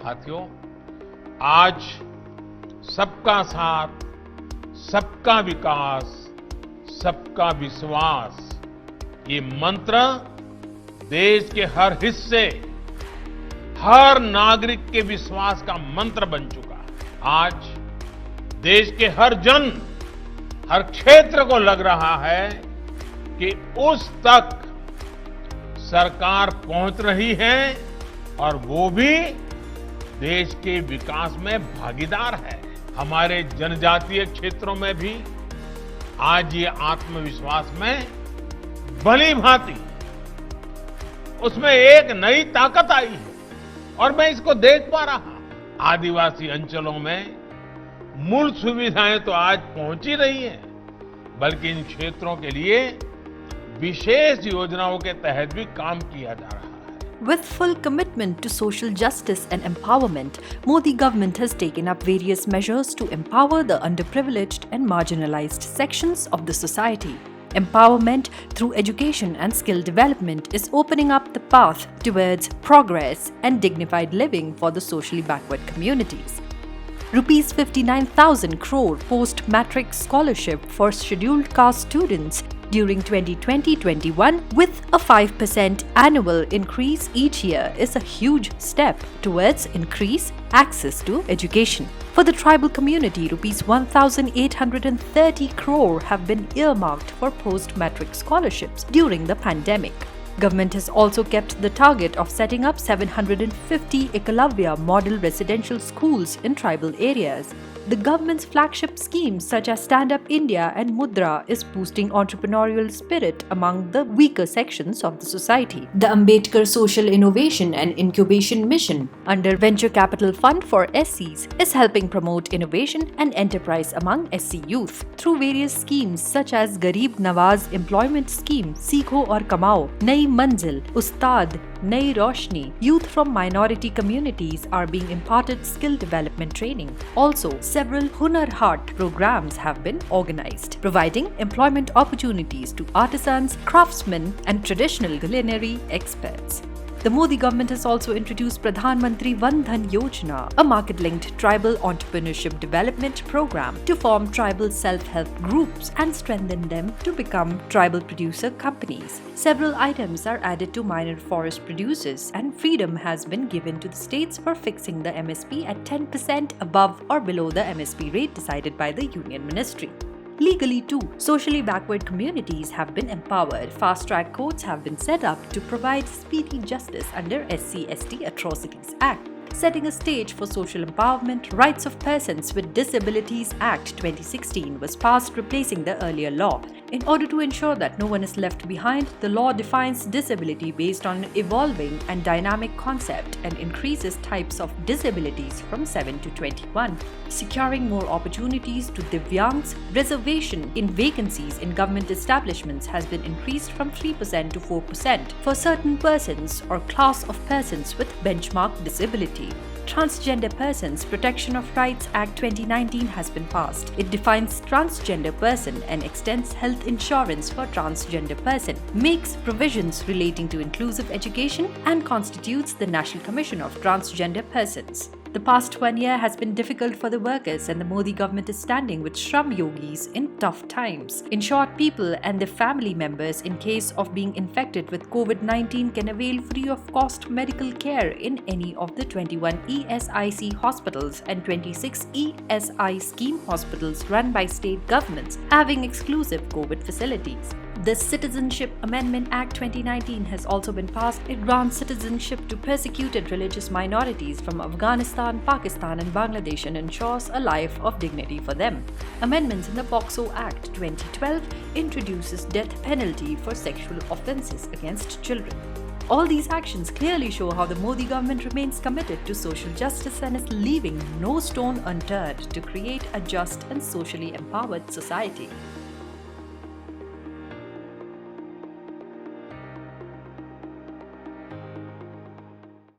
साथियों, आज सबका साथ, सबका विकास, सबका विश्वास, ये मंत्र देश के हर हिस्से, हर नागरिक के विश्वास का मंत्र बन चुका है। आज देश के हर जन, हर क्षेत्र को लग रहा है कि उस तक सरकार पहुंच रही है और वो भी देश के विकास में भागीदार है। हमारे जनजातीय क्षेत्रों में भी आज ये आत्मविश्वास में भली भांति उसमें एक नई ताकत आई है और मैं इसको देख पा रहा। आदिवासी अंचलों में मूल सुविधाएं तो आज पहुंच ही रही हैं, बल्कि इन क्षेत्रों के लिए विशेष योजनाओं के तहत भी काम किया जा रहा है। With full commitment to social justice and empowerment, Modi government has taken up various measures to empower the underprivileged and marginalized sections of the society. Empowerment through education and skill development is opening up the path towards progress and dignified living for the socially backward communities. Rupees 59,000 crore post-matric scholarship for scheduled caste students during 2020-21 with a 5% annual increase each year is a huge step towards increased access to education. For the tribal community, rupees 1,830 crore have been earmarked for post-matric scholarships during the pandemic. Government has also kept the target of setting up 750 Ekalavya model residential schools in tribal areas. The government's flagship schemes such as Stand Up India and Mudra is boosting entrepreneurial spirit among the weaker sections of the society. The Ambedkar Social Innovation and Incubation Mission under Venture Capital Fund for SCs is helping promote innovation and enterprise among SC youth through various schemes such as Garib Nawaz Employment Scheme, Seekho aur Kamao, Nai Manzil, Ustad, Nai Roshni. Youth from minority communities are being imparted skill development training. Also, several Hunar Haat programs have been organized, providing employment opportunities to artisans, craftsmen, and traditional culinary experts. The Modi government has also introduced Pradhan Mantri Van Dhan Yojana, a market-linked tribal entrepreneurship development program to form tribal self-help groups and strengthen them to become tribal producer companies. Several items are added to minor forest producers, and freedom has been given to the states for fixing the MSP at 10% above or below the MSP rate decided by the Union Ministry. Legally too, socially backward communities have been empowered. Fast-track courts have been set up to provide speedy justice under SC/ST Atrocities Act. Setting a stage for social empowerment, Rights of Persons with Disabilities Act 2016 was passed, replacing the earlier law. In order to ensure that no one is left behind, the law defines disability based on an evolving and dynamic concept and increases types of disabilities from 7 to 21. Securing more opportunities to Divyangs, reservation in vacancies in government establishments has been increased from 3% to 4% for certain persons or class of persons with benchmark disability. Transgender Persons Protection of Rights Act 2019 has been passed. It defines transgender person and extends health insurance for transgender person, makes provisions relating to inclusive education, and constitutes the National Commission of Transgender Persons. The past 1 year has been difficult for the workers, and the Modi government is standing with Shram Yogis in tough times. In short, people and their family members in case of being infected with COVID-19 can avail free of cost medical care in any of the 21 ESIC hospitals and 26 ESI scheme hospitals run by state governments having exclusive COVID facilities. The Citizenship Amendment Act 2019 has also been passed. It grants citizenship to persecuted religious minorities from Afghanistan, Pakistan and Bangladesh and ensures a life of dignity for them. Amendments in the POCSO Act 2012 introduces death penalty for sexual offences against children. All these actions clearly show how the Modi government remains committed to social justice and is leaving no stone unturned to create a just and socially empowered society.